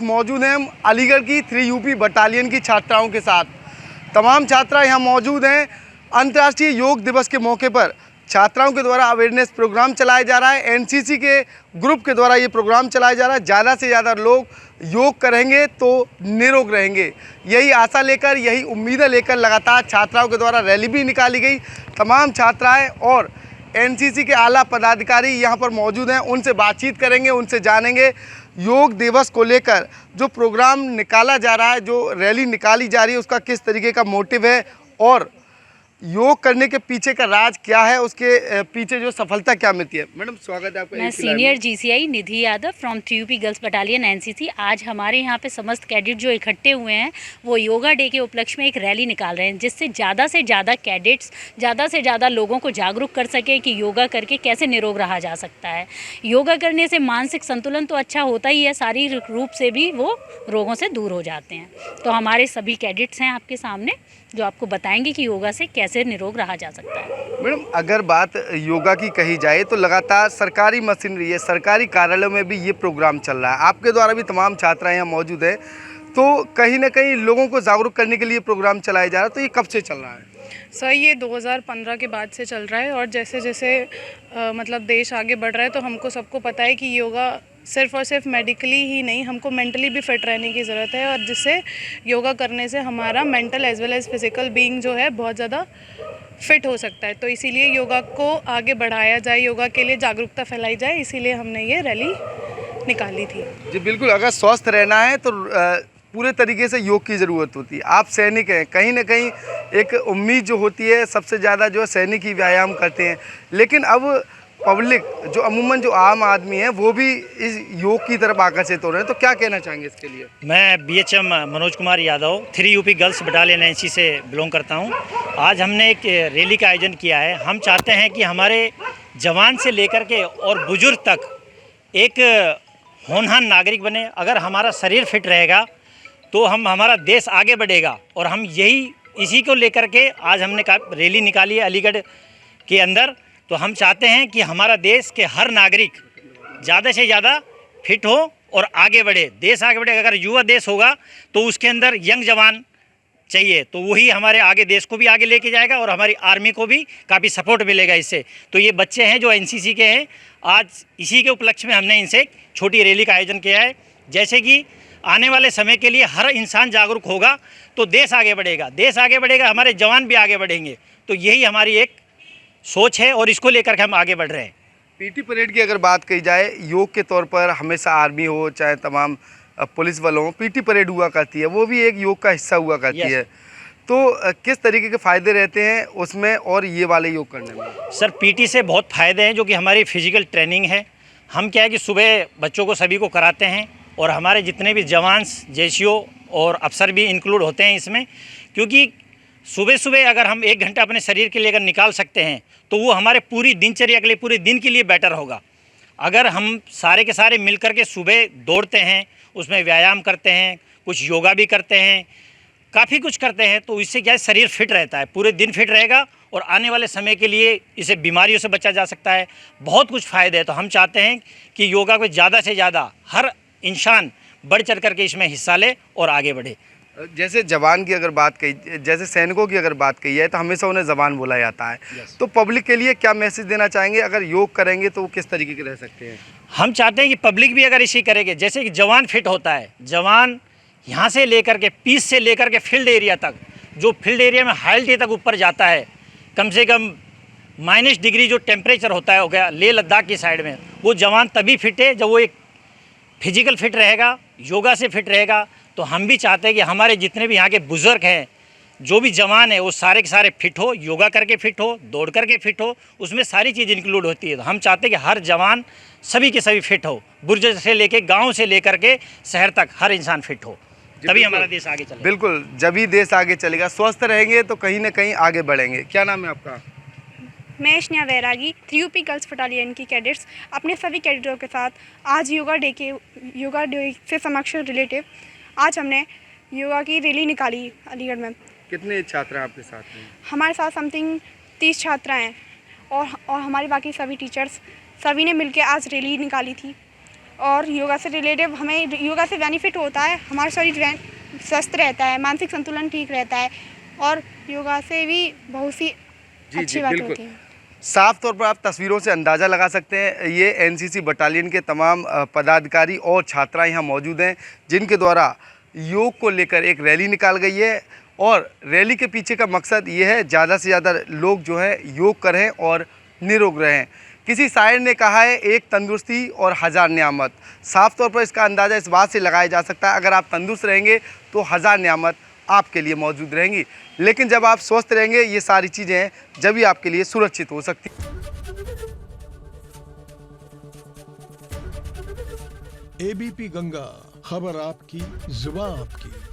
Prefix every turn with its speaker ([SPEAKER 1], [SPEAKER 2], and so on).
[SPEAKER 1] वक्त मौजूद हैं हम अलीगढ़ की 3UP बटालियन की छात्राओं के साथ। तमाम छात्रा यहाँ मौजूद हैं। अंतर्राष्ट्रीय योग दिवस के मौके पर छात्राओं के द्वारा अवेयरनेस प्रोग्राम चलाया जा रहा है। एनसीसी के ग्रुप के द्वारा ये प्रोग्राम चलाया जा रहा है। ज़्यादा से ज़्यादा लोग योग करेंगे तो निरोग रहेंगे, यही आशा लेकर, यही उम्मीदें लेकर लगातार छात्राओं के द्वारा रैली भी निकाली गई। तमाम छात्राएं और एनसीसी के आला पदाधिकारी यहाँ पर मौजूद हैं। उनसे बातचीत करेंगे, उनसे जानेंगे योग दिवस को लेकर जो प्रोग्राम निकाला जा रहा है, जो रैली निकाली जा रही है, उसका किस तरीके का मोटिव है और योग करने के पीछे का राज क्या है, उसके पीछे जो सफलता क्या मिलती है। मैडम स्वागत है आपका।
[SPEAKER 2] मैं senior GCI Nidhi Yadav from 3UP girls battalion NCC। आज हमारे यहाँ पे समस्त कैडेट जो इकट्ठे हुए हैं वो योगा डे के उपलक्ष्य में एक रैली निकाल रहे हैं, जिससे से ज़्यादा कैडेट्स ज़्यादा से ज़्यादा लोगों को जागरूक कर सके कि योगा करके कैसे निरोग रहा जा सकता है। योगा करने से मानसिक संतुलन तो अच्छा होता ही है, शारीरिक रूप से भी वो रोगों से दूर हो जाते हैं। तो हमारे सभी कैडेट्स हैं आपके सामने जो आपको बताएंगे कि योगा से कैसे निरोग रहा जा सकता है।
[SPEAKER 1] मैडम अगर बात योगा की कही जाए तो लगातार सरकारी मशीनरी है, सरकारी कार्यालयों में भी ये प्रोग्राम चल रहा है। आपके द्वारा भी तमाम छात्राएं यहाँ मौजूद हैं, तो कहीं ना कहीं लोगों को जागरूक करने के लिए प्रोग्राम चलाया जा रहा है। तो ये कब से चल रहा है?
[SPEAKER 3] सर ये 2015 के बाद से चल रहा है और जैसे जैसे मतलब देश आगे बढ़ रहा है तो हमको सबको पता है कि योगा सिर्फ और सिर्फ मेडिकली ही नहीं, हमको मेंटली भी फिट रहने की ज़रूरत है। और जिससे योगा करने से हमारा mental as well as physical being जो है बहुत ज़्यादा फिट हो सकता है। तो इसीलिए योगा को आगे बढ़ाया जाए, योगा के लिए जागरूकता फैलाई जाए, इसीलिए हमने ये रैली निकाली थी।
[SPEAKER 1] जी बिल्कुल, अगर स्वस्थ रहना है तो पूरे तरीके से योग की ज़रूरत होती है। आप सैनिक हैं, कहीं ना कहीं एक उम्मीद जो होती है सबसे ज़्यादा जो है सैनिक ही व्यायाम करते हैं, लेकिन अब पब्लिक जो अमूमन जो आम आदमी है वो भी इस योग की तरफ आकर्षित हो रहे हैं। तो क्या कहना चाहेंगे इसके लिए?
[SPEAKER 4] मैं BHM Manoj Kumar Yadav 3UP girls battalion NCC से बिलोंग करता हूं। आज हमने एक रैली का आयोजन किया है। हम चाहते हैं कि हमारे जवान से लेकर के और बुजुर्ग तक एक होनहार नागरिक बने। अगर हमारा शरीर फिट रहेगा तो हमारा देश आगे बढ़ेगा, और हम इसी को लेकर के आज हमने रैली निकाली है अलीगढ़ के अंदर। तो हम चाहते हैं कि हमारा देश के हर नागरिक ज़्यादा से ज़्यादा फिट हो और आगे बढ़े, देश आगे बढ़े। अगर युवा देश होगा तो उसके अंदर यंग जवान चाहिए, तो वही हमारे आगे देश को भी आगे लेके जाएगा और हमारी आर्मी को भी काफ़ी सपोर्ट मिलेगा इससे। तो ये बच्चे हैं जो NCC के हैं, आज इसी के उपलक्ष्य में हमने इनसे एक छोटी रैली का आयोजन किया है। जैसे कि आने वाले समय के लिए हर इंसान जागरूक होगा तो देश आगे बढ़ेगा, देश आगे बढ़ेगा, हमारे जवान भी आगे बढ़ेंगे। तो यही हमारी एक सोच है और इसको लेकर के हम आगे बढ़ रहे हैं।
[SPEAKER 1] PT परेड की अगर बात कही जाए, योग के तौर पर हमेशा आर्मी हो चाहे तमाम पुलिस वालों हो, PT परेड हुआ करती है, वो भी एक योग का हिस्सा हुआ करती है। तो किस तरीके के फ़ायदे रहते हैं उसमें और ये वाले योग करने में?
[SPEAKER 4] सर PT से बहुत फ़ायदे हैं, जो कि हमारी फिजिकल ट्रेनिंग है। हम क्या है कि सुबह बच्चों को सभी को कराते हैं और हमारे जितने भी जवान JCO और अफसर भी इंक्लूड होते हैं इसमें, क्योंकि सुबह सुबह अगर हम 1 घंटा अपने शरीर के लिए अगर निकाल सकते हैं तो वो हमारे पूरी दिनचर्या के लिए, पूरे दिन के लिए बेटर होगा। अगर हम सारे के सारे मिलकर के सुबह दौड़ते हैं, उसमें व्यायाम करते हैं, कुछ योगा भी करते हैं, काफ़ी कुछ करते हैं, तो इससे क्या है शरीर फिट रहता है, पूरे दिन फिट रहेगा और आने वाले समय के लिए इसे बीमारियों से बचा जा सकता है। बहुत कुछ फ़ायदे हैं। तो हम चाहते हैं कि योगा को ज़्यादा से ज़्यादा हर इंसान बढ़ चढ़ करके इसमें हिस्सा ले और आगे बढ़े।
[SPEAKER 1] जैसे जवान की अगर बात कही, जैसे सैनिकों की अगर बात कही है तो हमेशा उन्हें जवान बोला जाता है। तो पब्लिक के लिए क्या मैसेज देना चाहेंगे? अगर योग करेंगे तो वो किस तरीके के रह सकते हैं?
[SPEAKER 4] हम चाहते हैं कि पब्लिक भी अगर इसी करेंगे, जैसे कि जवान फिट होता है, जवान यहाँ से लेकर के पीस से लेकर के फील्ड एरिया तक, जो फील्ड एरिया में हाइल्टी तक ऊपर जाता है, कम से कम -डिग्री जो टेम्परेचर होता है हो गया लेह लद्दाख की साइड में, वो जवान तभी फिट है जब वो एक फिजिकल फिट रहेगा, योगा से फिट रहेगा। तो हम भी चाहते हैं कि हमारे जितने भी यहाँ के बुज़ुर्ग हैं, जो भी जवान है, वो सारे के सारे फिट हो, योगा करके फिट हो, दौड़ करके फिट हो, उसमें सारी चीज़ इंक्लूड होती है। तो हम चाहते हैं कि हर जवान सभी के सभी फिट हो, बुजुर्ग से लेके गांव से लेकर के शहर तक हर इंसान फिट हो, तभी हमारा देश आगे चलेगा।
[SPEAKER 1] बिल्कुल, जब ही देश आगे चलेगा, स्वस्थ रहेंगे तो कहीं ना कहीं आगे बढ़ेंगे। क्या नाम है आपका?
[SPEAKER 5] मैं स्नेहा वैरागी 3UP गर्ल्स बटालियन की कैडेट्स अपने सभी कैडेटों के साथ आज योगा डे से समक्ष रिलेटिव आज हमने योगा की रैली निकाली अलीगढ़ में।
[SPEAKER 1] कितने छात्र हैं आपके साथ में?
[SPEAKER 5] हमारे साथ समथिंग 30 छात्रा हैं और हमारे बाकी सभी टीचर्स सभी ने मिलकर आज रैली निकाली थी और योगा से रिलेटिव हमें योगा से बेनिफिट होता है, हमारा शरीर स्वस्थ रहता है, मानसिक संतुलन ठीक रहता है और योगा से भी बहुत सी अच्छी बात होती है।
[SPEAKER 1] साफ तौर पर आप तस्वीरों से अंदाज़ा लगा सकते हैं, ये एनसीसी बटालियन के तमाम पदाधिकारी और छात्राएं यहाँ मौजूद हैं जिनके द्वारा योग को लेकर एक रैली निकाल गई है और रैली के पीछे का मकसद ये है ज़्यादा से ज़्यादा लोग जो है योग करें और निरोग रहें। किसी शायर ने कहा है एक तंदुरुस्ती और हज़ार नियामत। साफ तौर पर इसका अंदाज़ा इस बात से लगाया जा सकता है अगर आप तंदुरुस्त रहेंगे तो हज़ार नियामत आपके लिए मौजूद रहेंगी, लेकिन जब आप स्वस्थ रहेंगे ये सारी चीज़ें जब ही आपके लिए सुरक्षित हो सकती।
[SPEAKER 6] एबीपी गंगा, खबर आपकी, जुबान आपकी।